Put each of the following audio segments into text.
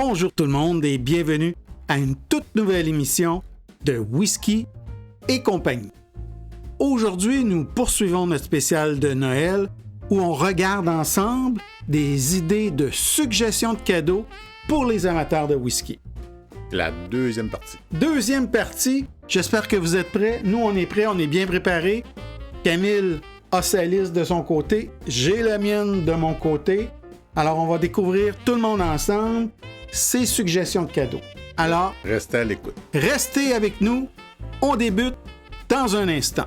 Bonjour tout le monde et bienvenue à une toute nouvelle émission de Whisky et compagnie. Aujourd'hui, nous poursuivons notre spécial de Noël où on regarde ensemble des idées de suggestions de cadeaux pour les amateurs de whisky. La deuxième partie. Deuxième partie, j'espère que vous êtes prêts. Nous, on est prêts, on est bien préparés. Camille a sa liste de son côté, j'ai la mienne de mon côté. Alors, on va découvrir tout le monde ensemble ses suggestions de cadeaux. Alors, Restez à l'écoute. restez avec nous. On débute dans un instant.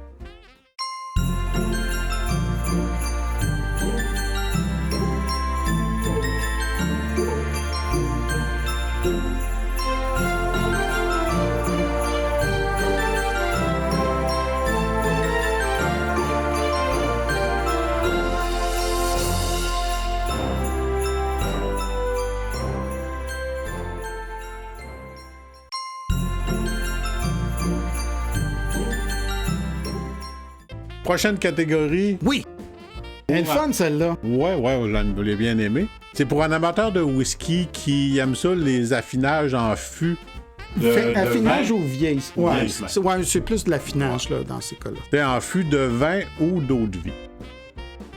Prochaine catégorie. Oui! Elle est fun, celle-là. Ouais, je l'ai bien aimé. C'est pour un amateur de whisky qui aime ça, les affinages en fût. Affinage ou vieille? Ouais, Vieillissement. c'est plus de l'affinage là, dans ces cas-là. C'est en fût de vin ou d'eau de vie.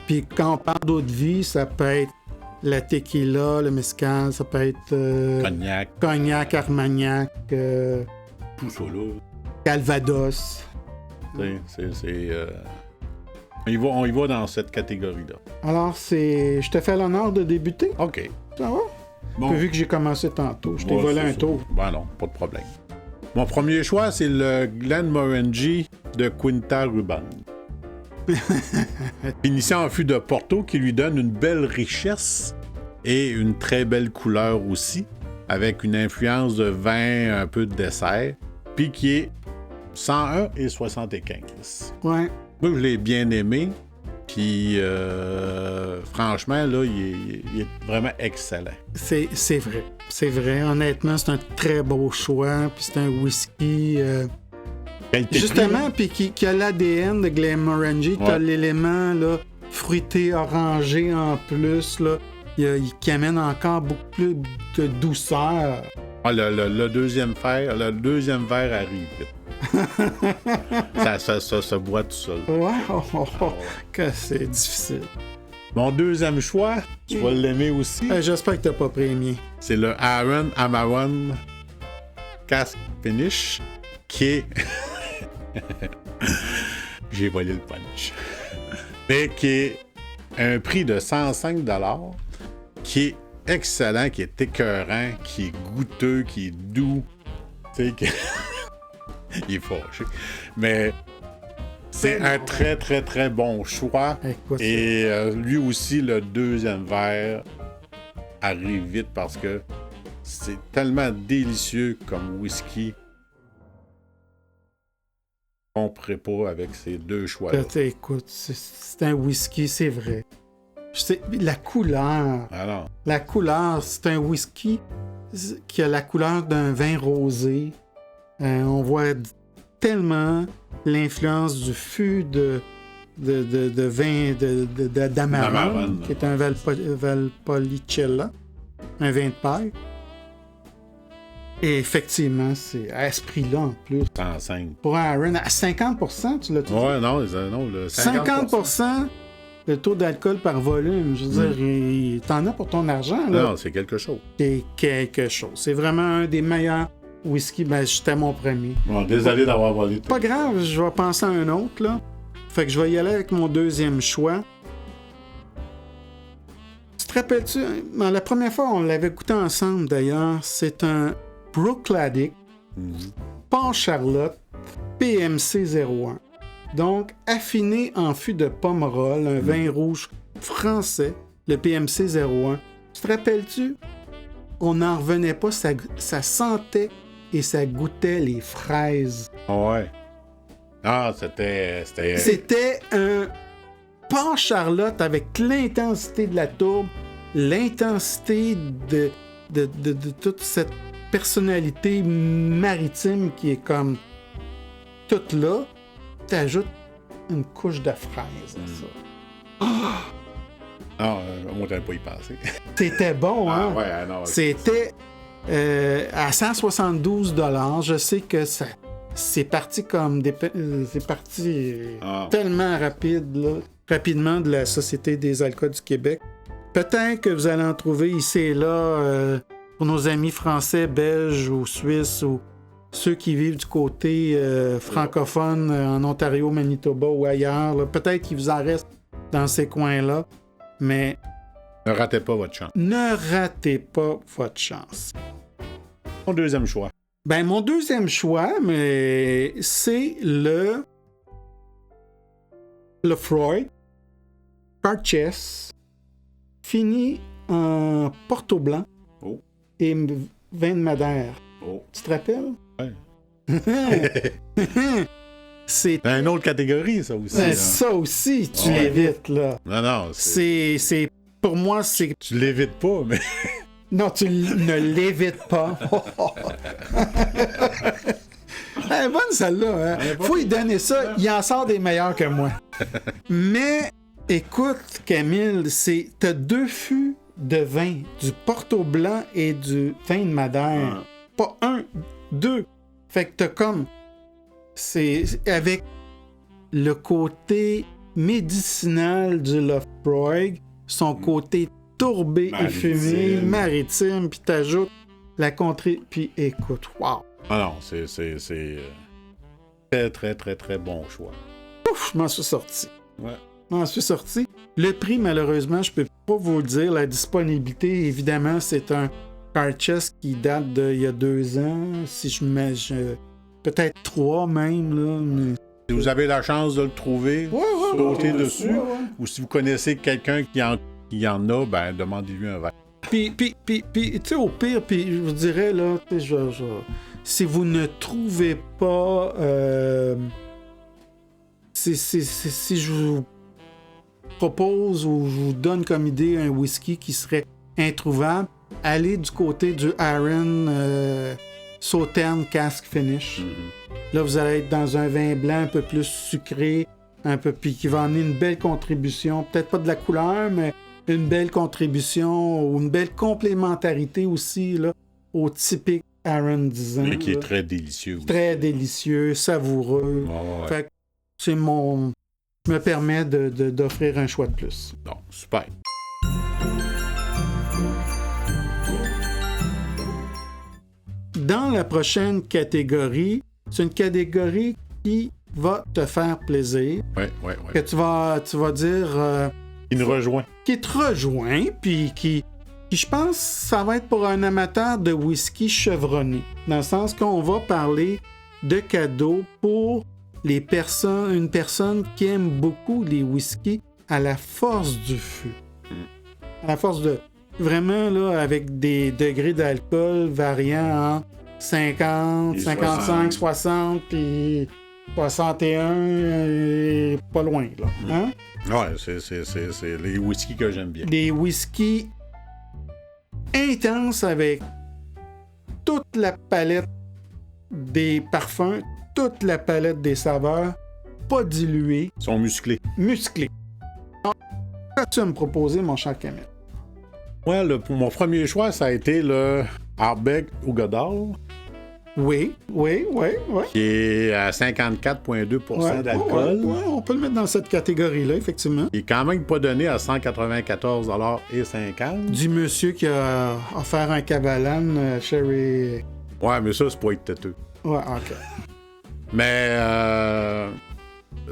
Puis quand on parle d'eau de vie, ça peut être la tequila, le mezcal, ça peut être cognac, armagnac, Tout ça, là. calvados. On y va dans cette catégorie-là. Alors, je te fais l'honneur de débuter. OK. Ça va? Bon. Vu que j'ai commencé tantôt, je t'ai Ouais, volé c'est un ça. tour. Ben non, pas de problème. Mon premier choix, c'est le Glenmorangie de Quinta Ruban. Finissant en fût de Porto qui lui donne une belle richesse et une très belle couleur aussi, avec une influence de vin, un peu de dessert, puis qui est 101 et 75. Ouais. Moi, je l'ai bien aimé, puis franchement, là, il est vraiment excellent. C'est vrai. C'est vrai. Honnêtement, c'est un très beau choix. Puis c'est un whisky... Qualité-prix, justement, puis qui a l'ADN de Glenmorangie. Tu as l'élément là, fruité, orangé en plus, là, qui amène encore beaucoup plus de douceur. Ah, le deuxième verre arrive vite. ça se boit tout seul. Wow! Que c'est difficile. Mon deuxième choix, tu vas l'aimer aussi, J'espère que t'as pas pris le mien. c'est le Aaron Amaron Cask Finish, qui est... J'ai volé le punch. Mais qui est un prix de 105$, qui est excellent, qui est écœurant, qui est goûteux, qui est doux. Tu sais, il est fâché. Mais c'est un très, très, très bon choix. Écoute, Et lui aussi, le deuxième verre arrive vite parce que c'est tellement délicieux comme whisky qu'on ne pourrait pas avec ces deux choix-là. écoute, c'est un whisky, c'est vrai. La couleur. Alors, La couleur, c'est un whisky qui a la couleur d'un vin rosé. On voit tellement l'influence du fût de vin d'Amaron, D'Amaron, qui est un Valpolicella, un vin de paille. Et effectivement, c'est à ce prix-là en plus. 105. Pour un Aaron, à 50%, tu l'as tout dit? Ouais, non, le 50%, le taux d'alcool par volume. Je veux dire, t'en as pour ton argent. Là. Non, c'est quelque chose. C'est quelque chose. C'est vraiment un des meilleurs whisky. Ben, j'étais mon premier. Bon, désolé d'avoir volé. Pas grave, je vais penser à un autre, là. Fait que je vais y aller avec mon deuxième choix. Tu te rappelles-tu? La première fois, on l'avait goûté ensemble, d'ailleurs. C'est un Brookladic Port Charlotte PMC 01. Donc, affiné en fût de Pomerol, un vin rouge français, le PMC 01. Tu te rappelles-tu? On n'en revenait pas, ça sentait et ça goûtait les fraises. Ouais. Ah, c'était... C'était un Port Charlotte avec l'intensité de la tourbe, l'intensité de toute cette personnalité maritime qui est comme toute là. T'ajoutes une couche de fraises à ça. Non, moi, j'avais pas y pensé. C'était bon, hein? Ah, ouais, non. C'était à 172 $. Je sais que c'est parti comme c'est parti tellement rapidement de la Société des alcools du Québec. Peut-être que vous allez en trouver ici et là pour nos amis français, belges ou suisses ou ceux qui vivent du côté francophone en Ontario, Manitoba ou ailleurs. Là. Peut-être qu'il vous en reste dans ces coins-là, mais... Ne ratez pas votre chance. Ne ratez pas votre chance. Mon deuxième choix. Ben, mon deuxième choix, mais c'est le Freud Parchess, fini en Porto Blanc et vin de Madère. Oh. Tu te rappelles? Ouais. C'est une autre catégorie, ça aussi. Ben, ça aussi, tu l'évites, là. Non, c'est... Pour moi, c'est... Tu l'évites pas, mais... Non, tu ne l'évites pas. Elle est bonne, celle-là. Hein? Faut lui donner ça. Il en sort des meilleurs que moi. Mais, écoute, Camille, t'as 2 fûts de vin, du Porto Blanc et du vin de Madère. Pas 1, 2. Fait que t'as comme... C'est avec le côté médicinal du Lafroig, son côté tourbé et fumé, maritime, puis t'ajoutes la contrée, puis écoute, wow! Ah non, c'est très, très, très, très bon choix. Ouf, je m'en suis sorti. Ouais. Je m'en suis sorti. Le prix, malheureusement, je peux pas vous le dire. La disponibilité, évidemment, c'est un Parchess qui date d'il y a 2 ans, si je mets... peut-être 3 même, là, mais... Si vous avez la chance de le trouver, sautez dessus. Ou si vous connaissez quelqu'un qui en a, ben demandez-lui un verre. Puis tu sais, au pire, puis je vous dirais, là, si vous ne trouvez pas... si je vous propose ou je vous donne comme idée un whisky qui serait introuvable, allez du côté du Aaron Sauternes Cask Finish. Là, vous allez être dans un vin blanc un peu plus sucré, un peu, puis qui va amener une belle contribution, peut-être pas de la couleur, mais une belle contribution ou une belle complémentarité aussi là, au typique Aaron 10 ans. Et qui est très délicieux aussi. Très délicieux, savoureux. Oh, ouais. Fait que c'est mon... Je me permets d'offrir un choix de plus. Non, super. Dans la prochaine catégorie, c'est une catégorie qui va te faire plaisir. Ouais. Que tu vas dire... qui nous rejoint. Qui te rejoint, puis qui, je pense, ça va être pour un amateur de whisky chevronné. Dans le sens qu'on va parler de cadeaux pour une personne qui aime beaucoup les whiskies à la force du fût. À la force de... Vraiment, là, avec des degrés d'alcool variant en 50, 55, 60, puis 61, et pas loin, là. Hein? Ouais, c'est les whiskies que j'aime bien. Des whiskies intenses avec toute la palette des parfums, toute la palette des saveurs, pas diluées. Ils sont musclés. Musclés. Qu'as-tu à me proposer, mon cher Camille? Ouais, mon premier choix, ça a été le Ardbeg Uigeadail. Oui. Qui est à 54,2% d'alcool. Ouais, on peut le mettre dans cette catégorie-là, effectivement. Il est quand même pas donné à 194,50 $. Du monsieur qui a offert un Cavalan Sherry. Ouais, mais ça, c'est pas être têteux. Ouais, OK. Mais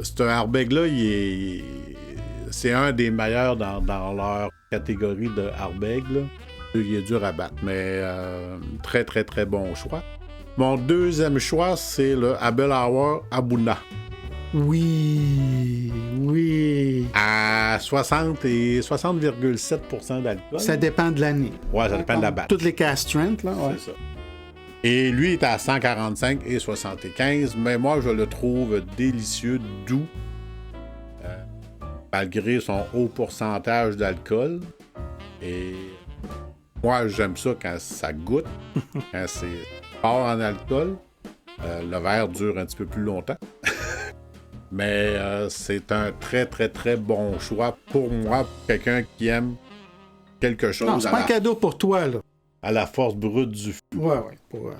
ce Ardbeg-là, c'est un des meilleurs dans leur catégorie de Ardbeg. Il est dur à battre, mais très, très, très bon choix. Mon deuxième choix, c'est le Abelauer Abuna. Oui. À 60,7% d'alcool. Ça dépend de l'année. Ouais, ça dépend de la batch. Toutes les cask strength, là. Ouais. C'est ça. Et lui est à 145,75, mais moi, je le trouve délicieux, doux, malgré son haut pourcentage d'alcool. Et moi, j'aime ça quand ça goûte, quand c'est fort en alcool. Le verre dure un petit peu plus longtemps. Mais c'est un très, très, très bon choix pour moi, pour quelqu'un qui aime quelque chose. Non, c'est pas un cadeau pour toi, là. à la force brute du fût. Ouais. Pour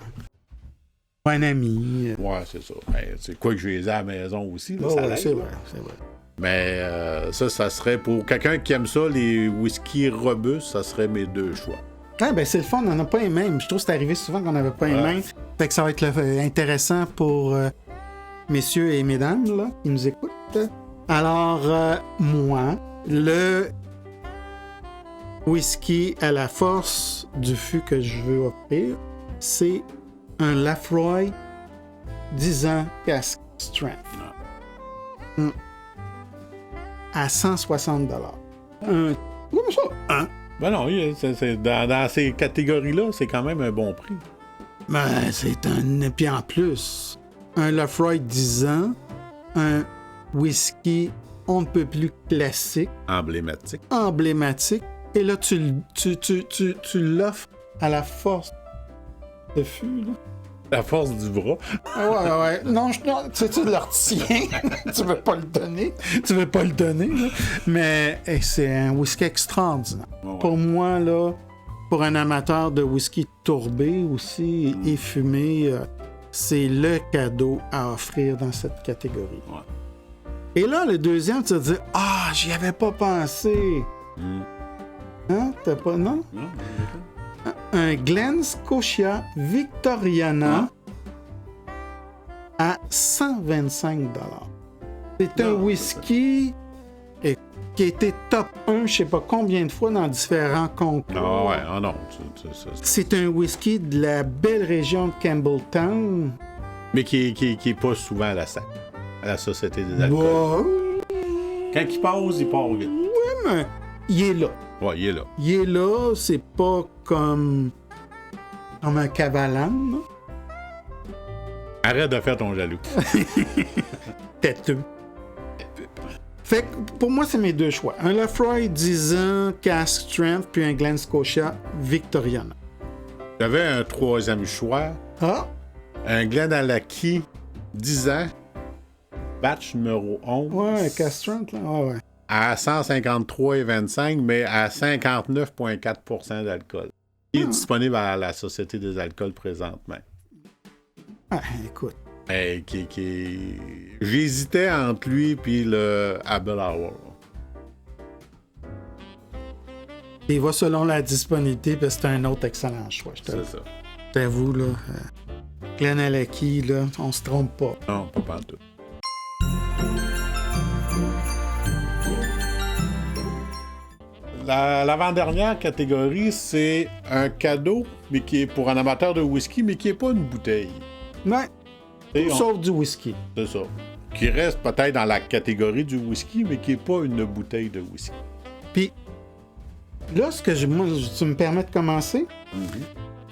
un ami. Ouais, c'est ça. Ben, c'est quoi que je les ai à la maison aussi. Là, ça Ouais, l'aide, c'est là. vrai, c'est vrai. Mais ça serait pour quelqu'un qui aime ça, les whisky robustes, ça serait mes deux choix. Ah, ben c'est le fun, on n'en a pas les mêmes. Je trouve que c'est arrivé souvent qu'on n'avait pas les mêmes. Fait que ça va être intéressant pour messieurs et mesdames là, qui nous écoutent. Alors, moi, le whisky à la force du fût que je veux offrir, c'est un Laphroaig 10 ans Cask Strength. À 160 $. Comment ça? Hein? Ben non, dans ces catégories-là, c'est quand même un bon prix. Ben, c'est un... Puis en plus, un Laphroaig 10 ans, un whisky on ne peut plus classique, emblématique, et là, tu l'offres à la force de fût, là. La force du bras. Ouais. Non, tu leur tiens. Tu veux pas le donner. Là. Mais c'est un whisky extraordinaire. Ouais. Pour moi, là, pour un amateur de whisky tourbé aussi et fumé, c'est le cadeau à offrir dans cette catégorie. Ouais. Et là, le deuxième, tu vas te dire, j'y avais pas pensé. Hein? T'as pas... Non? Non. Un Glen Scotia Victoriana à 125 $. C'est un whisky qui a été top 1, je sais pas combien de fois dans différents concours. Ah ouais, non. C'est un whisky de la belle région de Campbelltown. Mais qui est pas souvent à la Société des alcools. Quand il passe, il part vite. Ouais, mais il est là. Ouais, il est là. Il est là, c'est pas comme un Cavalan, là. Arrête de faire ton jaloux. Têteux. Fait que pour moi, c'est mes deux choix. Un Laphroaig 10 ans, Cask Strength, puis un Glen Scotia Victoriana. J'avais un troisième choix. Un Glenallachie 10 ans, batch numéro 11. Ouais, Cask Strength, là. Ouais. À 153,25, mais à 59,4% d'alcool. Il est disponible à la Société des alcools présentement. Écoute. J'hésitais entre lui et le Able Hour. Il va selon la disponibilité, parce que c'est un autre excellent choix. C'est ça. T'avoue, là, Glenallachie, là, on se trompe pas. Non, pas partout. L'avant-dernière catégorie, c'est un cadeau, mais qui est pour un amateur de whisky, mais qui n'est pas une bouteille. Ouais. Sauf du whisky. C'est ça. Qui reste peut-être dans la catégorie du whisky, mais qui n'est pas une bouteille de whisky. Puis, là, moi, tu me permets de commencer?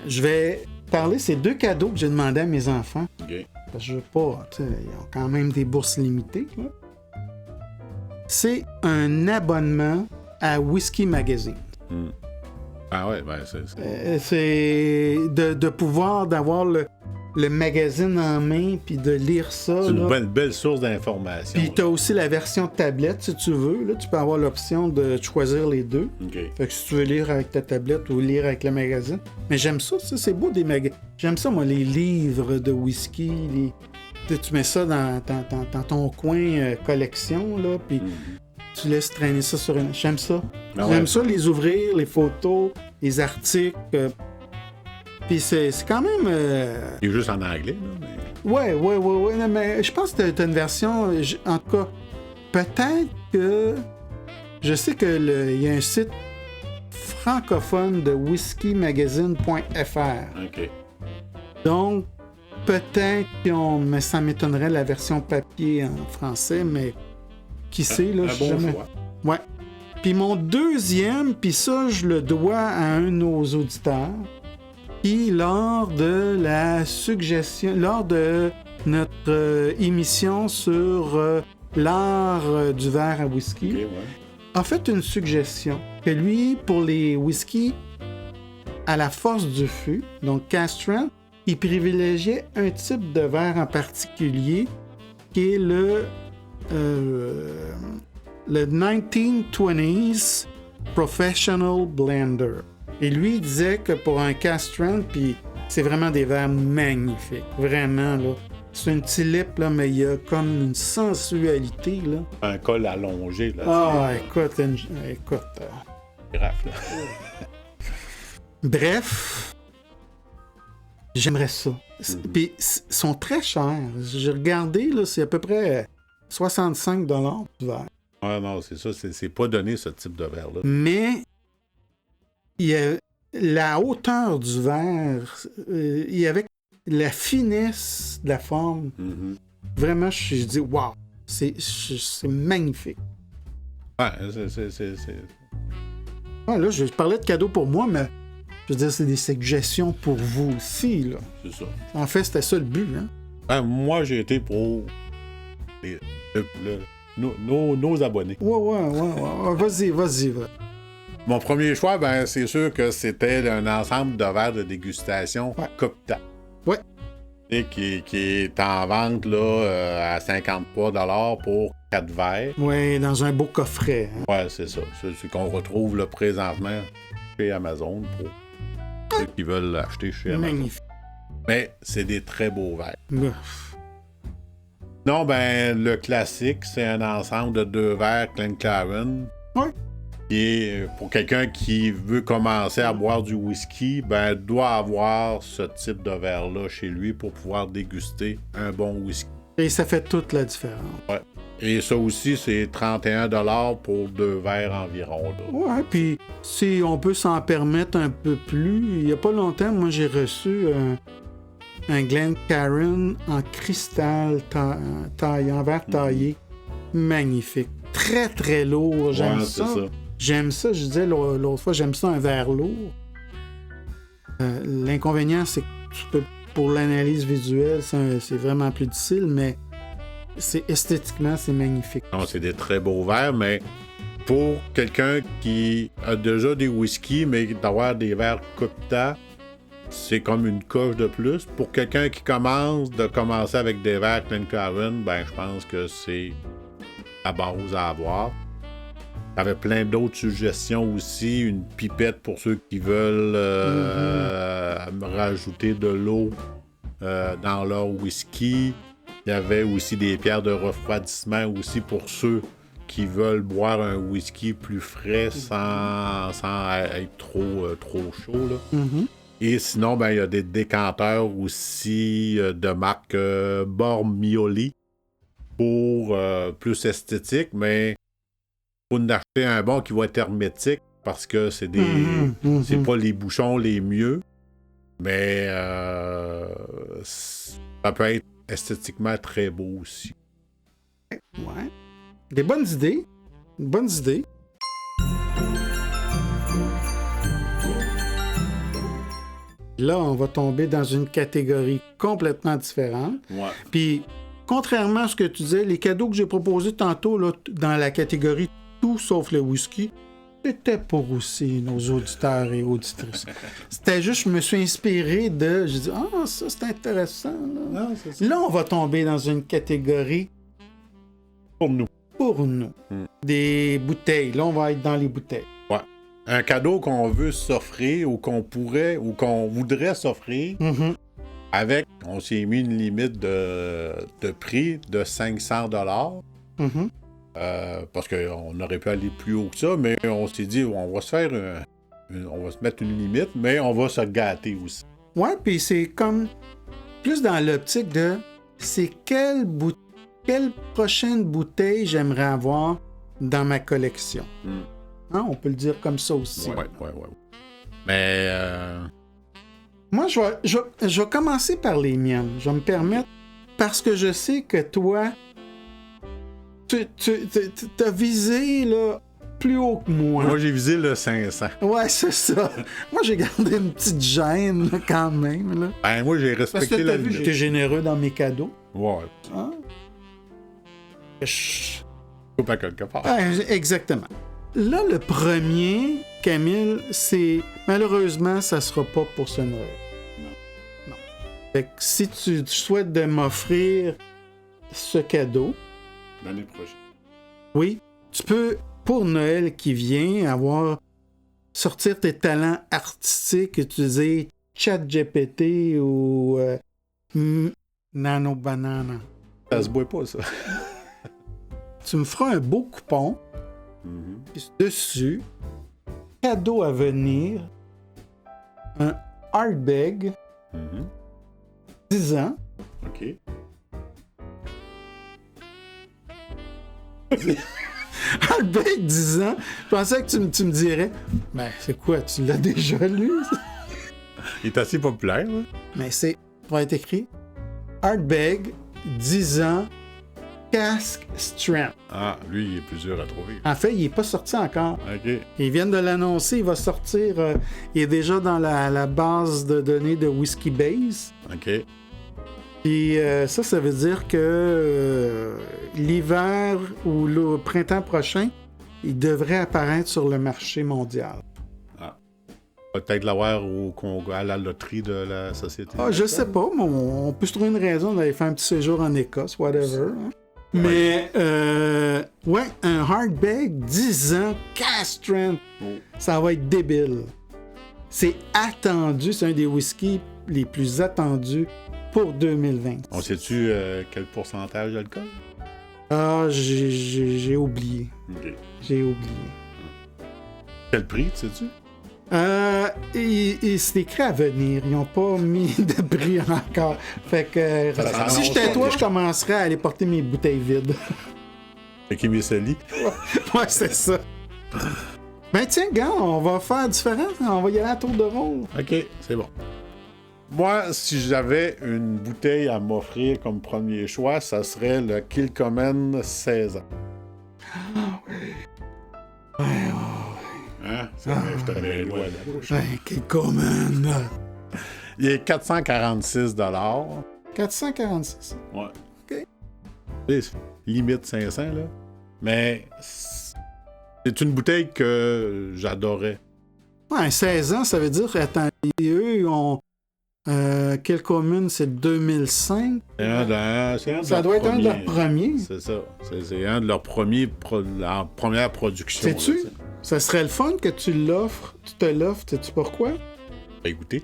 Je vais parler, c'est deux cadeaux que j'ai demandé à mes enfants. OK. Parce que je veux pas, tu sais, ils ont quand même des bourses limitées, là. C'est un abonnement à Whisky Magazine. Ah ouais, ben c'est... C'est de pouvoir d'avoir le magazine en main puis de lire ça. C'est une belle source d'information. Puis tu as aussi la version tablette si tu veux. Là, tu peux avoir l'option de choisir les deux. Okay. Fait que si tu veux lire avec ta tablette ou lire avec le magazine. Mais j'aime ça c'est beau des magazines. J'aime ça, moi, les livres de whisky. Tu mets ça dans ton coin collection, là, puis tu laisses traîner ça sur une... J'aime ça. J'aime ça, les ouvrir, les photos, les articles. Puis c'est quand même... Il est juste en anglais, là. Mais... Ouais. Non, mais je pense que t'as une version... En tout cas, peut-être que... Je sais qu'il y a un site francophone de whiskymagazine.fr. OK. Donc, peut-être mais ça m'étonnerait la version papier en français, mais qui sait, là, un bon choix. Ouais. Puis mon deuxième, puis ça, je le dois à un de nos auditeurs, qui, lors de notre émission sur l'art du verre à whisky, Okay, ouais. a fait une suggestion que lui, pour les whiskies à la force du fût, donc Cask Strength, il privilégiait un type de verre en particulier qui est le 1920s Professional Blender. Et lui, il disait que pour un cast strength, puis c'est vraiment des verres magnifiques. Vraiment, là. C'est un petit lip, là, mais il y a comme une sensualité, là. Un col allongé, là. Ah, écoute. Grave, là. Bref, j'aimerais ça. Puis, ils sont très chers. J'ai regardé, là, c'est à peu près 65$ du verre. Ah non, c'est ça. C'est pas donné, ce type de verre-là. Mais, il y a la hauteur du verre, il y avait la finesse de la forme. Vraiment, je dis, wow, c'est magnifique. Ouais, Ouais, là, je parlais de cadeaux pour moi, mais je veux dire, c'est des suggestions pour vous aussi, là. C'est ça. En fait, c'était ça le but, hein. Ben, moi, j'ai été pour nos abonnés. Ouais. Vas-y. Mon premier choix, ben, c'est sûr que c'était un ensemble de verres de dégustation Copta. Ouais. Et qui est en vente là, à 53$ pour 4 verres. Ouais, dans un beau coffret. Hein. Ouais, c'est ça. C'est qu'on retrouve là, présentement chez Amazon pour ceux qui veulent l'acheter chez Amazon. Magnifique. Mais c'est des très beaux verres. Ouf. Non, ben, le classique, c'est un ensemble de 2 verres Glencairn. Ouais. Qui est, pour quelqu'un qui veut commencer à boire du whisky, ben, doit avoir ce type de verre-là chez lui pour pouvoir déguster un bon whisky. Et ça fait toute la différence. Ouais. Et ça aussi, c'est 31$ pour 2 verres environ. Là. Ouais, puis si on peut s'en permettre un peu plus, il n'y a pas longtemps, moi, j'ai reçu un Glencairn en cristal taillé, en verre taillé. Magnifique. Très, très lourd. J'aime ça. J'aime ça. Je disais l'autre fois, j'aime ça un verre lourd. L'inconvénient, c'est que pour l'analyse visuelle, c'est vraiment plus difficile, mais esthétiquement, c'est magnifique. Non, c'est des très beaux verres, mais pour quelqu'un qui a déjà des whiskies, mais d'avoir des verres Copta, c'est comme une coche de plus. Pour quelqu'un qui commencer avec des verres Glencairn, ben je pense que c'est la base à avoir. Il y avait plein d'autres suggestions aussi. Une pipette pour ceux qui veulent rajouter de l'eau dans leur whisky. Il y avait aussi des pierres de refroidissement aussi pour ceux qui veulent boire un whisky plus frais sans être trop chaud. Là. Et sinon, ben, il y a des décanteurs aussi de marque Bormioli pour plus esthétique, mais faut en acheter un bon qui va être hermétique parce que c'est c'est pas les bouchons les mieux, mais ça peut être esthétiquement très beau aussi. Ouais. Des bonnes idées. Bonnes idées. Là, on va tomber dans une catégorie complètement différente. Ouais. Puis, contrairement à ce que tu disais, les cadeaux que j'ai proposés tantôt là, dans la catégorie tout sauf le whisky, c'était pour aussi nos auditeurs et auditrices. C'était juste, je me suis inspiré de... J'ai dit, ça, c'est intéressant. Là. Non, c'est ça. Là, on va tomber dans une catégorie... Pour nous. Des bouteilles. Là, on va être dans les bouteilles. Ouais. Un cadeau qu'on veut s'offrir ou qu'on pourrait ou qu'on voudrait s'offrir avec, on s'est mis une limite de prix de 500$. Parce qu'on aurait pu aller plus haut que ça, mais on s'est dit, on va se faire on va se mettre une limite, mais on va se gâter aussi. Ouais, puis c'est comme plus dans l'optique de c'est quelle prochaine bouteille j'aimerais avoir dans ma collection. Hein, on peut le dire comme ça aussi. Ouais. Mais moi, je vais commencer par les miennes. Je vais me permettre parce que je sais que toi, t'as visé là, plus haut que moi. Moi, j'ai visé le 500. Ouais, c'est ça. Moi, j'ai gardé une petite gêne là, quand même. Là. Ben, moi, j'ai Parce que respecté t'as la vu, limite. j'étais généreux dans mes cadeaux. Ouais. Hein? Pas quelque part. Exactement. Là, le premier, Camille, c'est... Malheureusement, ça sera pas pour ce Noël. Non. Fait que si tu souhaites de m'offrir ce cadeau... L'année prochaine. Oui, tu peux, pour Noël qui vient, avoir sortir tes talents artistiques, utiliser ChatGPT ou Nano Banana. Ça se boit pas, ça. Tu me feras un beau coupon. Puis dessus, cadeau à venir, un Ardbeg, 10 ans. OK. Ardbeg, 10 ans. Je pensais que tu me dirais, ben, c'est quoi, tu l'as déjà lu? Il est assez populaire, là. Mais c'est, va être écrit, Ardbeg, 10 ans, casque strength. Ah, lui, il est plus dur à trouver. En fait, il n'est pas sorti encore. OK. Ils viennent de l'annoncer, il va sortir, il est déjà dans la base de données de Whiskey Base. OK. Puis ça veut dire que l'hiver ou le printemps prochain, il devrait apparaître sur le marché mondial. Ah. Peut-être l'avoir à la loterie de la société. Ah, je sais pas, mais on peut se trouver une raison d'aller faire un petit séjour en Écosse, whatever. Hein. Mais, ouais, un Ardbeg, 10 ans, cask strength, ça va être débile. C'est attendu, c'est un des whiskies les plus attendus pour 2020. On sait-tu quel pourcentage d'alcool? Ah, j'ai oublié. OK. J'ai oublié. Quel prix, tu sais-tu? C'est écrit à venir. Ils n'ont pas mis de prix encore. Fait que si j'étais toi, je commencerais à aller porter mes bouteilles vides. Fait qu'il Misseli. Ouais, c'est ça. Ben tiens, gars, on va faire différent. On va y aller à tour de rôle. OK, c'est bon. Moi, si j'avais une bouteille à m'offrir comme premier choix, ça serait le Kilchoman 16 ans. Ah oui. Ouais. Hein? C'est vrai, je te mets loin de la bouche. Kilchoman. Il est 446 $. 446. Ouais. OK. C'est limite 500, là. Mais c'est une bouteille que j'adorais. Ouais, 16 ans, ça veut dire, attends, eux, ils ont... Kilchoman, c'est 2005. Ça doit être un de leurs premiers. C'est ça. C'est un de leurs premiers, leur première production. Sais-tu? Là, ça serait le fun que tu te l'offres. Sais-tu pourquoi? Ben, écoutez.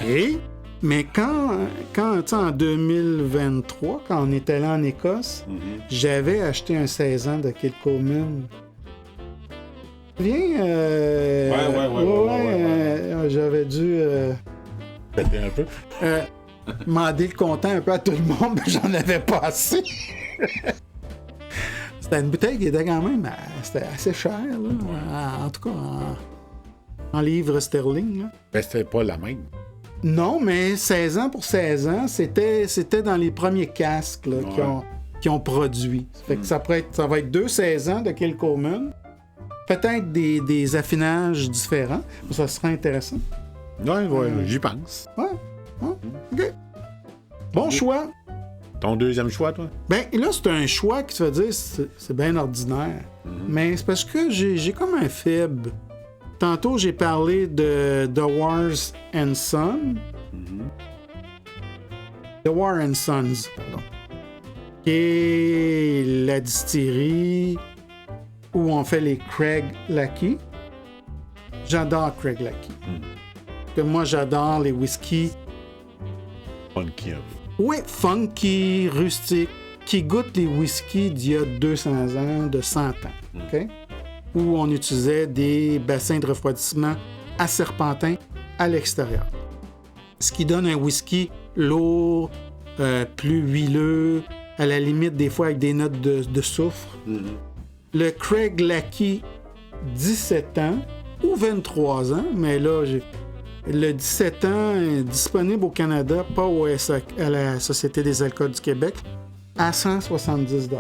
Oui. Mais quand tu sais, en 2023, quand on était là en Écosse, j'avais acheté un 16 ans de Kilchoman. Viens. Ouais. J'avais dû. Péter un peu. Demander le comptant un peu à tout le monde, mais j'en avais pas assez. C'était une bouteille qui était quand même c'était assez cher, là. En tout cas, en livres sterling. Là. Ben, c'était pas la même. Non, mais 16 ans pour 16 ans, c'était dans les premiers casques là, qui ont produit. Ça fait que ça va être 2 16 ans de Kilchoman. Peut-être des affinages différents. Ça sera intéressant. Ouais, j'y pense. Ouais. OK. Bon choix. Ton deuxième choix, toi? Ben, là, c'est un choix qui se veut dire c'est bien ordinaire. Mais c'est parce que j'ai comme un faible. Tantôt, j'ai parlé de The Wars and Sons. The War and Sons, pardon. Qui est la distillerie où on fait les Craig Lackey. J'adore Craig Lackey. Que moi, j'adore les whiskies. Funky un peu. Oui, funky, rustique, qui goûtent les whiskies d'il y a 200 ans, de 100 ans. OK? Où on utilisait des bassins de refroidissement à serpentin à l'extérieur. Ce qui donne un whisky lourd, plus huileux, à la limite des fois avec des notes de soufre. Le Craig Lackey, 17 ans ou 23 ans, mais là, le 17 ans est disponible au Canada, pas à la Société des alcools du Québec, à 170 $.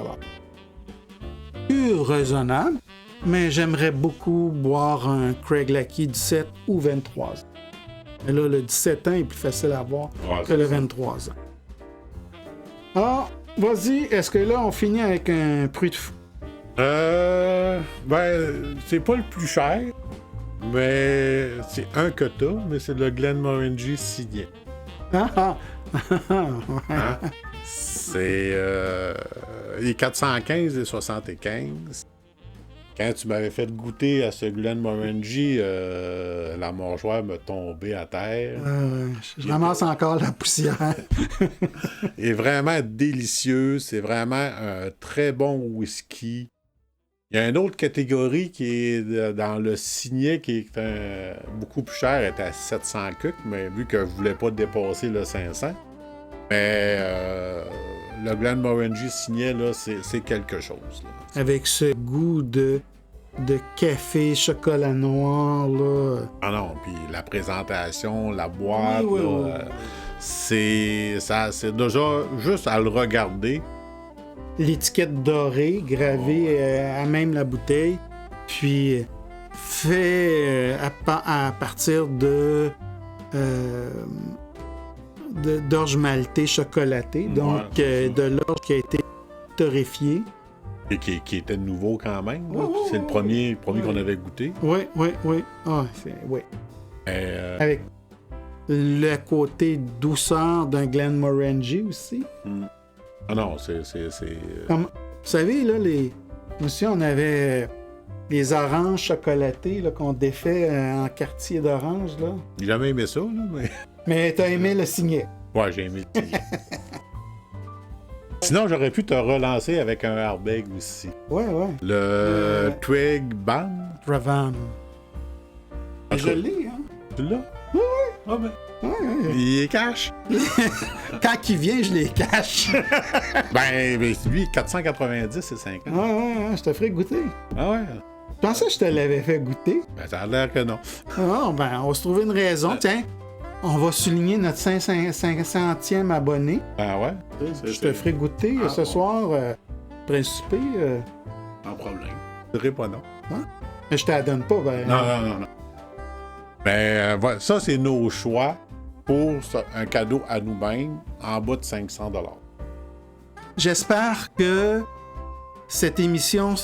Plus raisonnable, mais j'aimerais beaucoup boire un Craig Lackey 17 ou 23 ans. Mais là, le 17 ans est plus facile à avoir que le 23 ans. Alors, vas-y, est-ce que là, on finit avec un prix de fou? Ben, c'est pas le plus cher, mais c'est un que t'as, mais c'est le Glenmorangie Signet. Ouais. Hein? C'est les 415 et 75. Quand tu m'avais fait goûter à ce Glenmorangie, la mâchoire me tombait à terre. Je ramasse encore la poussière. Il est vraiment délicieux. C'est vraiment un très bon whisky. Il y a une autre catégorie qui est dans le signet qui est beaucoup plus cher, elle est à 700 cucs, mais vu que je ne voulais pas dépasser le 500. Mais le Glenmorangie signet, là, c'est quelque chose. Là. Avec ce goût de café, chocolat noir, là. Ah non, puis la présentation, la boîte, Oui, là, c'est déjà juste à le regarder. L'étiquette dorée gravée à même la bouteille, puis fait à partir d'orge maltée chocolatée, donc de l'orge qui a été torréfiée. Et qui était nouveau quand même. C'est le premier qu'on avait goûté. Oui. Ah, oui. Avec le côté douceur d'un Glenmorangie aussi. Ah non, c'est... Vous savez, là, aussi, on avait les oranges chocolatées là, qu'on défait en quartier d'orange. Là. J'ai jamais aimé ça, là, mais... Mais t'as aimé le signet. Ouais, j'ai aimé le signet. Sinon, j'aurais pu te relancer avec un Ardbeg aussi. Ouais. Le Twig Ban. Ravan. Je l'ai, hein? Tu l'as? Oui. Ah ben... Ouais. Il est cash. Quand il vient, je les cache. ben, lui, 490, c'est 50. Ouais, je te ferai goûter. Ah ouais? Je pensais que je te l'avais fait goûter. Ben, ça a l'air que non. Ah, ben, on va se trouver une raison. Tiens, on va souligner notre 500e abonné. Ah ouais? Je te ferai goûter ce soir, après souper. Sans problème. Je dirais pas non. Hein? Mais je te la donne pas, ben. Non. Ben, voilà, ça, c'est nos choix pour un cadeau à nous-mêmes en bas de 500 $. J'espère que cette émission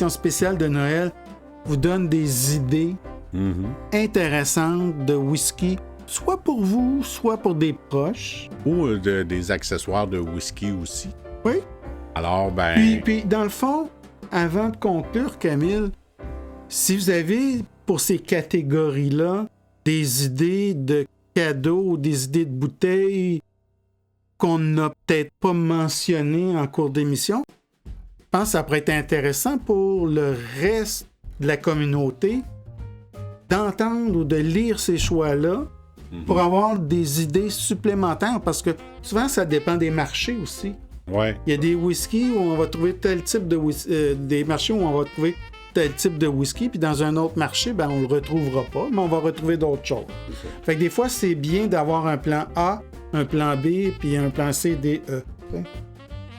spéciale de Noël vous donne des idées intéressantes de whisky, soit pour vous, soit pour des proches. Ou des accessoires de whisky aussi. Oui. Alors, ben... Puis, dans le fond, avant de conclure, Camille, si vous avez, pour ces catégories-là, des idées de cadeaux, des idées de bouteilles qu'on n'a peut-être pas mentionnées en cours d'émission, je pense que ça pourrait être intéressant pour le reste de la communauté d'entendre ou de lire ces choix-là pour avoir des idées supplémentaires, parce que souvent, ça dépend des marchés aussi. Ouais. Il y a des whiskies où on va trouver tel type de des marchés où on va trouver tel type de whisky, puis dans un autre marché, ben on le retrouvera pas, mais on va retrouver d'autres choses. Fait que des fois, c'est bien d'avoir un plan A, un plan B, puis un plan C, D, E. Okay?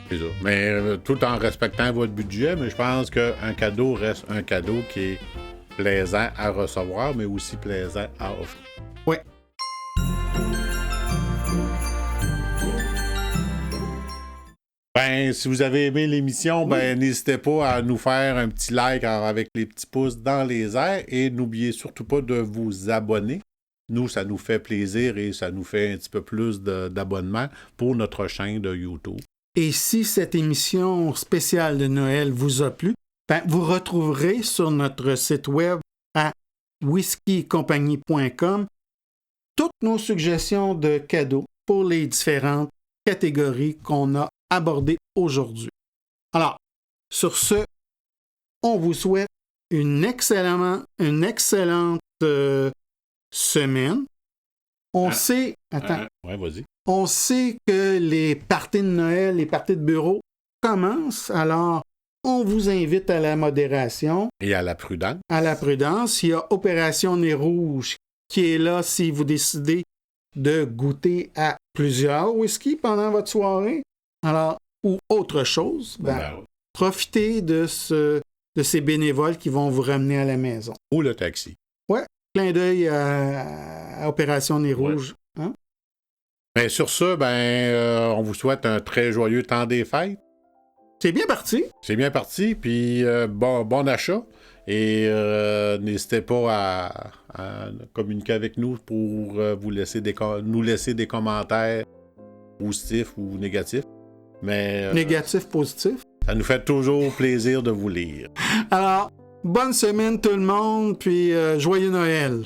C'est ça. Mais tout en respectant votre budget, mais je pense qu'un cadeau reste un cadeau qui est plaisant à recevoir, mais aussi plaisant à offrir. Oui. Ben, si vous avez aimé l'émission, ben, n'hésitez pas à nous faire un petit like avec les petits pouces dans les airs et n'oubliez surtout pas de vous abonner. Nous, ça nous fait plaisir et ça nous fait un petit peu plus d'abonnements pour notre chaîne de YouTube. Et si cette émission spéciale de Noël vous a plu, ben, vous retrouverez sur notre site web à whiskycompagnie.com toutes nos suggestions de cadeaux pour les différentes catégories qu'on a abordées aujourd'hui. Alors, sur ce, on vous souhaite une excellente semaine. On sait... Attends. Ouais, vas-y. On sait que les parties de Noël, les parties de bureau commencent, alors on vous invite à la modération. Et à la prudence. À la prudence. Il y a Opération Nez Rouge qui est là si vous décidez de goûter à plusieurs whisky pendant votre soirée. Alors, ou autre chose, profitez de ces bénévoles qui vont vous ramener à la maison. Ou le taxi. Ouais, clin d'œil à Opération Nez Rouge. Ouais. Hein? Ben, sur ce, on vous souhaite un très joyeux temps des fêtes. C'est bien parti. C'est bien parti, puis bon achat. Et n'hésitez pas à communiquer avec nous pour nous laisser des commentaires positifs ou négatifs. Mais, négatif, positif. Ça nous fait toujours plaisir de vous lire. Alors, bonne semaine tout le monde, puis joyeux Noël.